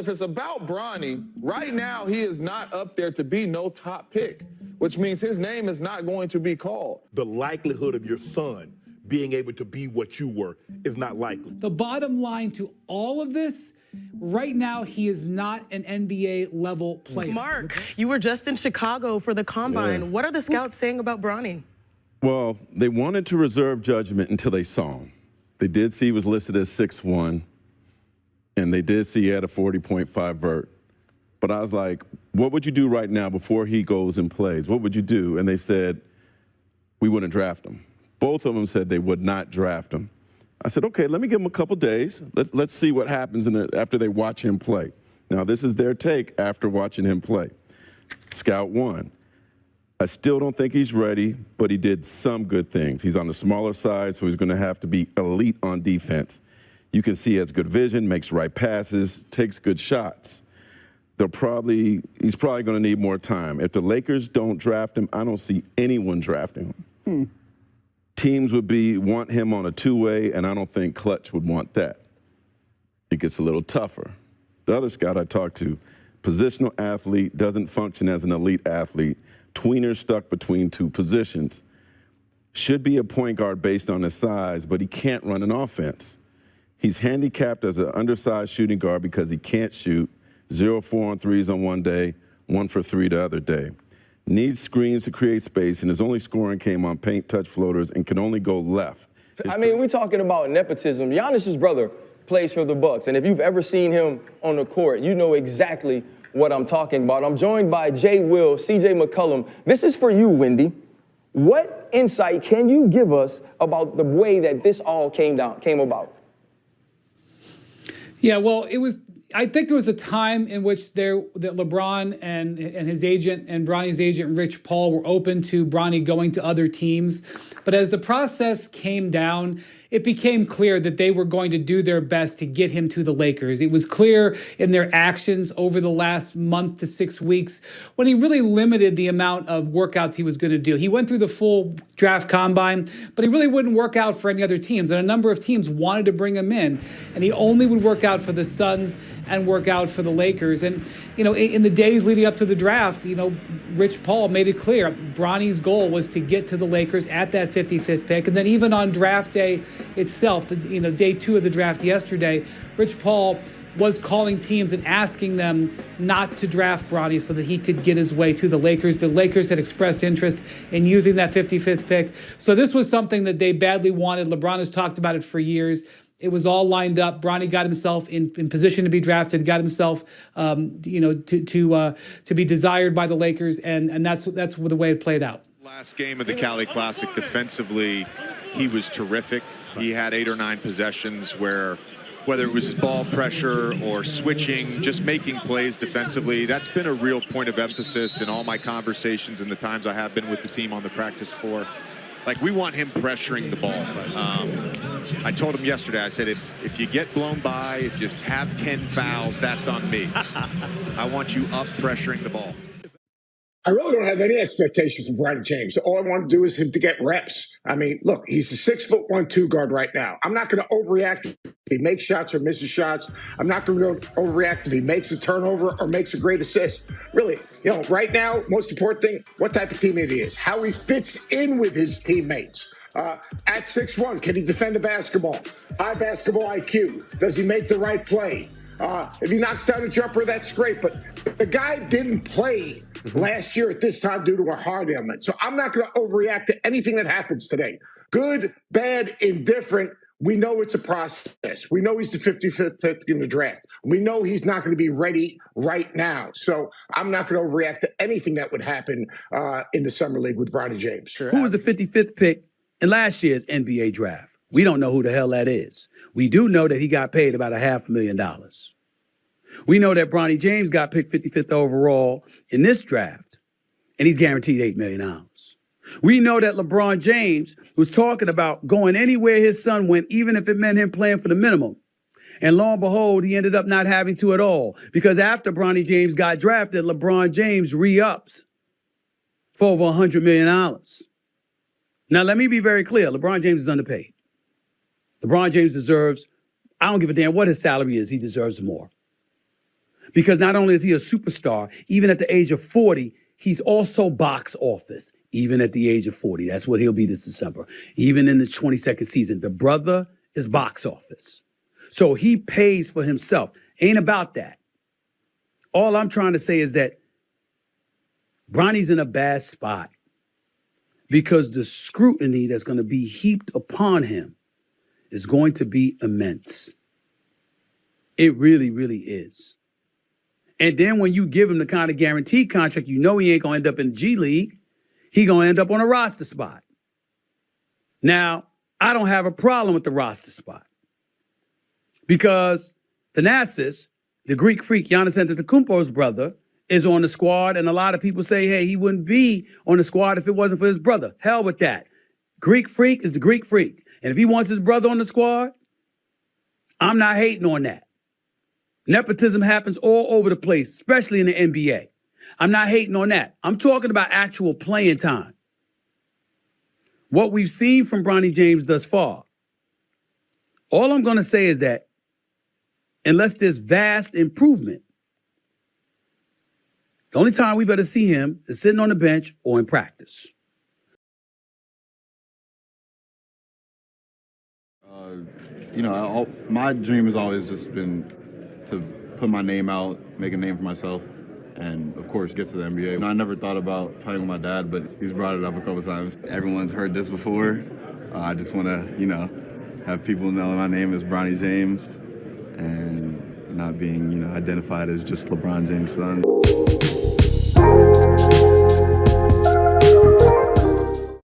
if it's about Bronny, right now he is not up there to be no top pick, which means his name is not going to be called. The likelihood of your son being able to be what you were is not likely. The bottom line to all of this, right now, he is not an NBA level player. Mark, you were just in Chicago for the Combine. Yeah. What are the scouts saying about Bronny? Well, they wanted to reserve judgment until they saw him. They did see he was listed as 6'1", and they did see he had a 40.5 vert. But I was like, what would you do right now before he goes and plays? What would you do? And they said, we wouldn't draft him. Both of them said they would not draft him. I said, okay, let me give him a couple days. Let's see what happens after they watch him play. Now, this is their take after watching him play. Scout 1. I still don't think he's ready, but he did some good things. He's on the smaller side, so he's going to have to be elite on defense. You can see he has good vision, makes right passes, takes good shots. He's probably going to need more time. If the Lakers don't draft him, I don't see anyone drafting him. Teams would want him on a two-way, and I don't think Clutch would want that. It gets a little tougher. The other scout I talked to, positional athlete, doesn't function as an elite athlete, tweener stuck between two positions. Should be a point guard based on his size, but he can't run an offense. He's handicapped as an undersized shooting guard because he can't shoot. 0-4 on threes on one day, 1 for 3 the other day. Needs screens to create space, and his only scoring came on paint touch floaters and can only go left. We're talking about nepotism. Giannis's brother plays for the Bucks, and if you've ever seen him on the court, you know exactly what I'm talking about. I'm joined by Jay Will, CJ McCollum. This is for you, Wendy. What insight can you give us about the way that this all came about? Yeah, well, I think there was a time in which that LeBron and his agent and Bronny's agent, Rich Paul, were open to Bronny going to other teams. But as the process came down, it became clear that they were going to do their best to get him to the Lakers. It was clear in their actions over the last month to 6 weeks when he really limited the amount of workouts he was going to do. He went through the full draft combine, but he really wouldn't work out for any other teams. And a number of teams wanted to bring him in, and he only would work out for the Suns and work out for the Lakers. And, in the days leading up to the draft, Rich Paul made it clear Bronny's goal was to get to the Lakers at that 55th pick. And then even on draft day itself, day 2 of the draft yesterday, Rich Paul was calling teams and asking them not to draft Bronny so that he could get his way to the Lakers. The Lakers had expressed interest in using that 55th pick. So this was something that they badly wanted. LeBron has talked about it for years. It was all lined up. Bronny got himself in position to be drafted, got himself, to be desired by the Lakers, and that's the way it played out. Last game of the Cali Classic, defensively, he was terrific. He had 8 or 9 possessions where, whether it was ball pressure or switching, just making plays defensively, that's been a real point of emphasis in all my conversations and the times I have been with the team on the practice floor. We want him pressuring the ball. I told him yesterday, I said, if you get blown by, if you have 10 fouls, that's on me. I want you up pressuring the ball. I really don't have any expectations from Bronny James. All I want to do is him to get reps. Look, he's a 6'1" 2 guard right now. I'm not going to overreact if he makes shots or misses shots. I'm not going to overreact if he makes a turnover or makes a great assist. Really, right now, most important thing, what type of teammate he is, how he fits in with his teammates. At 6'1", can he defend a basketball? High basketball IQ. Does he make the right play? If he knocks down a jumper, that's great. But the guy didn't play last year at this time due to a heart ailment. So I'm not going to overreact to anything that happens today. Good, bad, indifferent. We know it's a process. We know he's the 55th pick in the draft. We know he's not going to be ready right now. So I'm not going to overreact to anything that would happen in the Summer League with Bronny James. Sure. Who was the 55th pick in last year's NBA draft? We don't know who the hell that is. We do know that he got paid about $500,000. We know that Bronny James got picked 55th overall in this draft, and he's guaranteed $8 million. We know that LeBron James was talking about going anywhere his son went, even if it meant him playing for the minimum. And lo and behold, he ended up not having to at all, because after Bronny James got drafted, LeBron James re-ups for over $100 million. Now, let me be very clear. LeBron James is underpaid. LeBron James deserves, I don't give a damn what his salary is, he deserves more. Because not only is he a superstar, even at the age of 40, he's also box office. Even at the age of 40. That's what he'll be this December. Even in the 22nd season. The brother is box office. So he pays for himself. Ain't about that. All I'm trying to say is that Bronny's in a bad spot because the scrutiny that's going to be heaped upon him is going to be immense. It really, really is. And then when you give him the kind of guaranteed contract, you know he ain't going to end up in the G League. He going to end up on a roster spot. Now, I don't have a problem with the roster spot because Thanasis, the Greek freak, Giannis Antetokounmpo's brother, is on the squad, and a lot of people say, hey, he wouldn't be on the squad if it wasn't for his brother. Hell with that. Greek freak is the Greek freak. And if he wants his brother on the squad, I'm not hating on that. Nepotism happens all over the place, especially in the NBA. I'm not hating on that. I'm talking about actual playing time. What we've seen from Bronny James thus far, all I'm going to say is that unless there's vast improvement, the only time we better see him is sitting on the bench or in practice. My dream has always just been to put my name out, make a name for myself, and of course get to the NBA. And I never thought about playing with my dad, but he's brought it up a couple times. Everyone's heard this before. I just want to, have people know my name is Bronny James and not being, identified as just LeBron James' son.